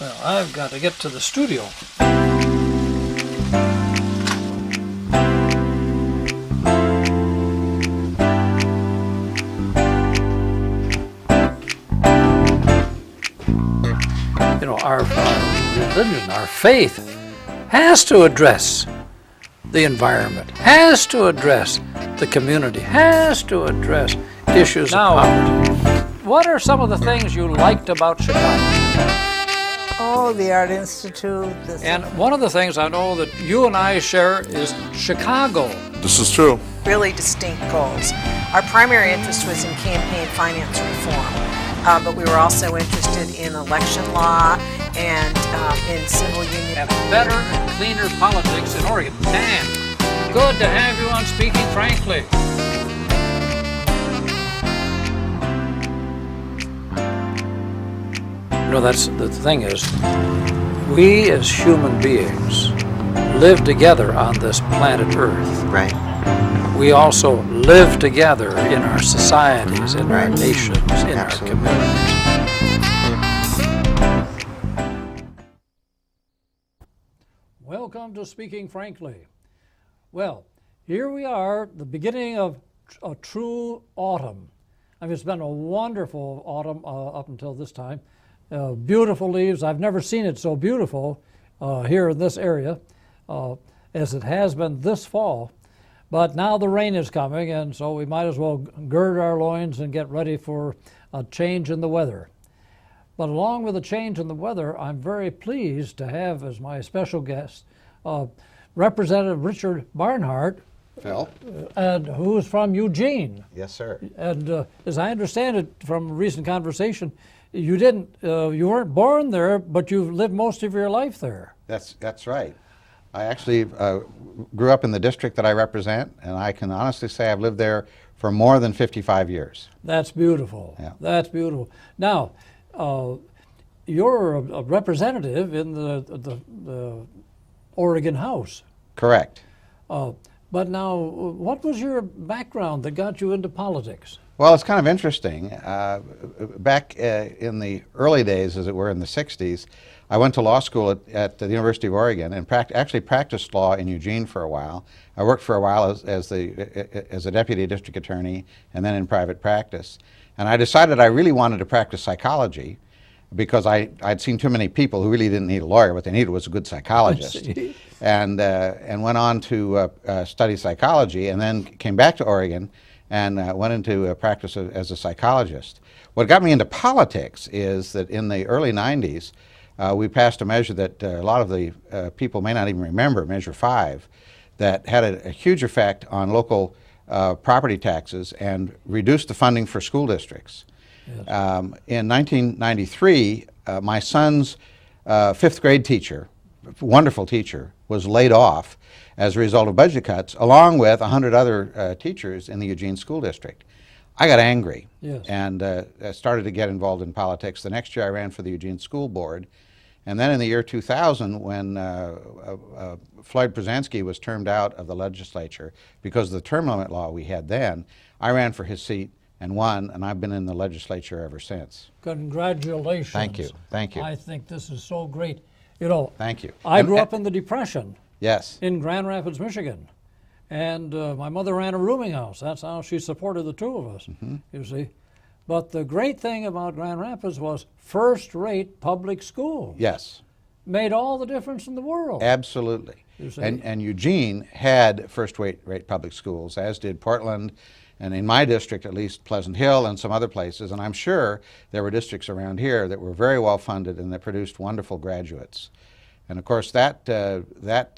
Well, I've got to get to the studio. You know, our religion, our faith, has to address the environment, has to address the community, has to address issues of poverty. What are some of the things you liked about Chicago? Oh, the Art Institute. And one of the things I know that you and I share is Chicago. This is true. Really distinct goals. Our primary interest was in campaign finance reform, but we were also interested in election law and in civil union. Have better and cleaner politics in Oregon. Dan, good to have you on Speaking Frankly. You know, that's the thing is, we as human beings live together on this planet Earth. Right. We also live together in our societies, in our nations, in our communities. Welcome to Speaking Frankly. Well, here we are, the beginning of a true autumn. I mean, it's been a wonderful autumn up until this time. Beautiful leaves. I've never seen it so beautiful here in this area as it has been this fall. But now the rain is coming, and so we might as well gird our loins and get ready for a change in the weather. But along with the change in the weather, I'm very pleased to have as my special guest Representative Richard Barnhart, Phil? and who's from Eugene. Yes, sir. And as I understand it from a recent conversation, you weren't born there, but you've lived most of your life there. That's right. I actually grew up in the district that I represent, and I can honestly say I've lived there for more than 55 years. That's beautiful. Yeah. That's beautiful. Now, you're a representative in the Oregon House. Correct. But now, what was your background that got you into politics? Well, it's kind of interesting. Back in the early days, as it were, in the 60s, I went to law school at the University of Oregon and actually practiced law in Eugene for a while. I worked for a while as a deputy district attorney and then in private practice. And I decided I really wanted to practice psychology because I'd seen too many people who really didn't need a lawyer. What they needed was a good psychologist. And went on to study psychology and then came back to Oregon and went into practice as a psychologist. What got me into politics is that in the early 90s, we passed a measure that a lot of the people may not even remember, Measure 5, that had a huge effect on local property taxes and reduced the funding for school districts. Yes. In 1993, my son's fifth grade teacher, wonderful teacher, was laid off as a result of budget cuts, along with 100 other teachers in the Eugene School District. I got angry. Yes. And started to get involved in politics. The next year I ran for the Eugene School Board. And then in the year 2000, when Floyd Brzezinski was termed out of the legislature because of the term limit law we had then, I ran for his seat and won, and I've been in the legislature ever since. Congratulations. Thank you. Thank you. I think this is so great. You know, thank you. I grew up in the Depression. Yes. In Grand Rapids, Michigan. And my mother ran a rooming house. That's how she supported the two of us, you see. But the great thing about Grand Rapids was first-rate public schools. Yes. Made all the difference in the world. Absolutely. And Eugene had first-rate public schools, as did Portland, and in my district, at least, Pleasant Hill and some other places. And I'm sure there were districts around here that were very well funded and that produced wonderful graduates. And of course, that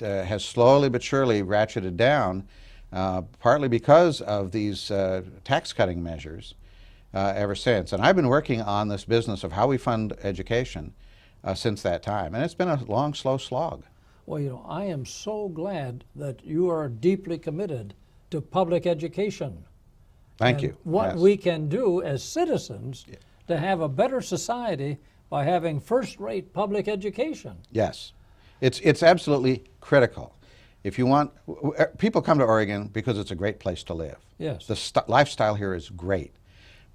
has slowly but surely ratcheted down, partly because of these tax-cutting measures ever since. And I've been working on this business of how we fund education since that time. And it's been a long, slow slog. Well, you know, I am so glad that you are deeply committed to public education. Thank you. What we can do as citizens to have a better society by having first-rate public education. Yes. It's absolutely critical. If you want, people come to Oregon because it's a great place to live. Yes. The lifestyle here is great,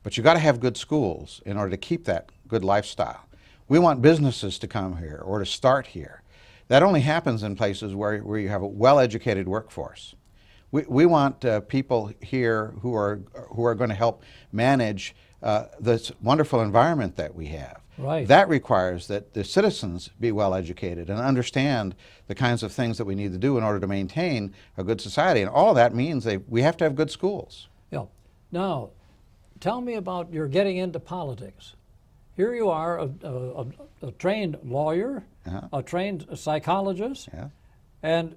but you got to have good schools in order to keep that good lifestyle. We want businesses to come here or to start here. That only happens in places where you have a well-educated workforce. We want people here who are going to help manage this wonderful environment that we have. Right. That requires that the citizens be well educated and understand the kinds of things that we need to do in order to maintain a good society. And all of that means we have to have good schools. Yeah. Now, tell me about your getting into politics. Here you are, a trained lawyer, a trained psychologist, Yeah. and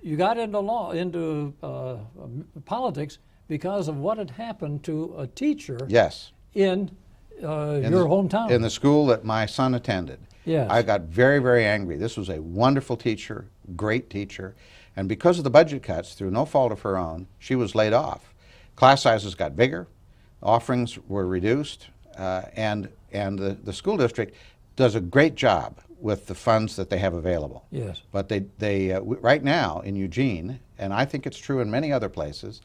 you got into politics because of what had happened to a teacher Yes. in your hometown. In the school that my son attended. Yes. I got very, very angry. This was a wonderful teacher, great teacher, and because of the budget cuts, through no fault of her own, she was laid off. Class sizes got bigger, offerings were reduced, and the school district does a great job with the funds that they have available. Yes. But right now in Eugene, and I think it's true in many other places,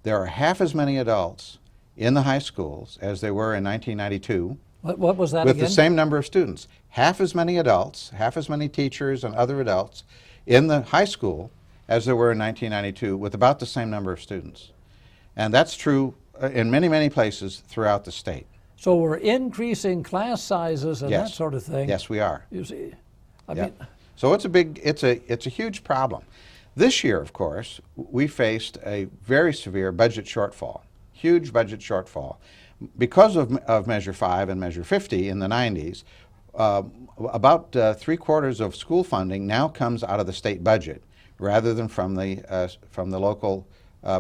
there are half as many adults in the high schools as there were in 1992. What was that with again? the same number of students. Half as many adults, half as many teachers and other adults in the high school as there were in 1992 with about the same number of students. And that's true in many, many places throughout the state. So we're increasing class sizes and Yes. that sort of thing. Yes, we are. You see, I Yeah. mean, So it's a huge problem. This year, of course, we faced a very severe budget shortfall, huge budget shortfall. Because of Measure 5 and Measure 50 in the 90s, about 3/4 of school funding now comes out of the state budget rather than from the local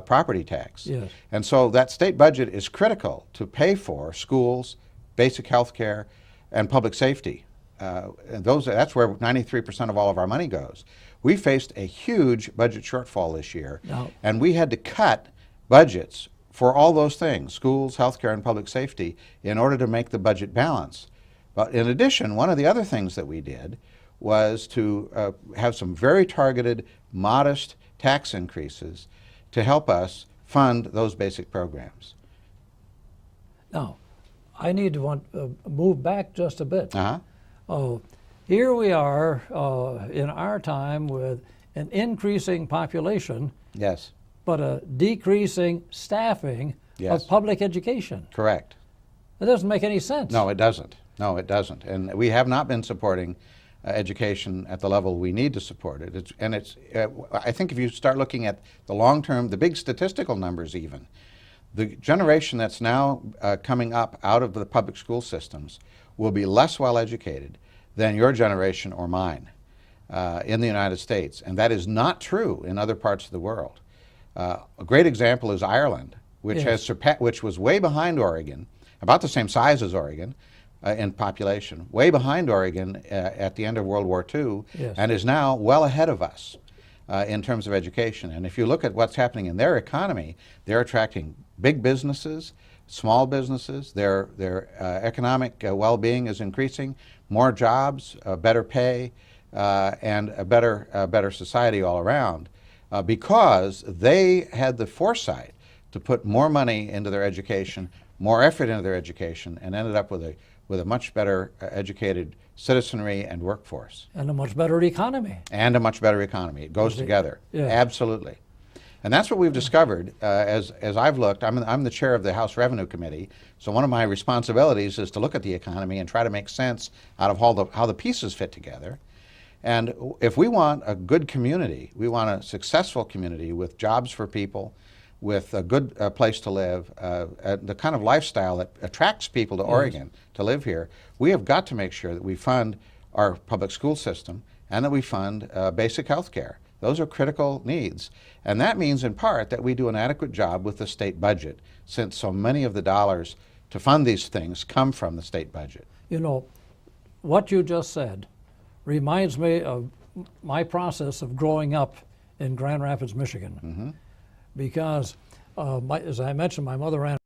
property tax. Yes. And so that state budget is critical to pay for schools, basic health care, and public safety. And that's where 93% of all of our money goes. We faced a huge budget shortfall this year, Now- and we had to cut budgets for all those things, schools, healthcare, and public safety, in order to make the budget balance. But in addition, one of the other things that we did was to have some very targeted, modest tax increases to help us fund those basic programs. now, I need to move back just a bit. Uh-huh. Oh, here we are in our time with an increasing population, Yes, but a decreasing staffing Yes. of public education. correct. That doesn't make any sense. No, it doesn't. No, it doesn't. And we have not been supporting education at the level we need to support it. I think if you start looking at the long-term, the big statistical numbers even, the generation that's now coming up out of the public school systems will be less well educated than your generation or mine in the United States. And that is not true in other parts of the world. A great example is Ireland, which Yes. which was way behind Oregon, about the same size as Oregon in population, way behind Oregon at the end of World War II, Yes. and is now well ahead of us in terms of education. And if you look at what's happening in their economy, they're attracting big businesses, small businesses, their economic well-being is increasing, more jobs, better pay, and a better society all around, because they had the foresight to put more money into their education, more effort into their education, and ended up with a much better educated citizenry and workforce. And a much better economy. And a much better economy. It goes together. Yeah. Absolutely. And that's what we've discovered as I've looked. I'm the chair of the House Revenue Committee, so one of my responsibilities is to look at the economy and try to make sense out of how the pieces fit together. And if we want a good community, we want a successful community with jobs for people, with a good place to live, the kind of lifestyle that attracts people to Oregon to live here, we have got to make sure that we fund our public school system and that we fund basic health care. Those are critical needs. And that means in part that we do an adequate job with the state budget, since so many of the dollars to fund these things come from the state budget. You know, what you just said reminds me of my process of growing up in Grand Rapids, Michigan. Because, as I mentioned, my mother ran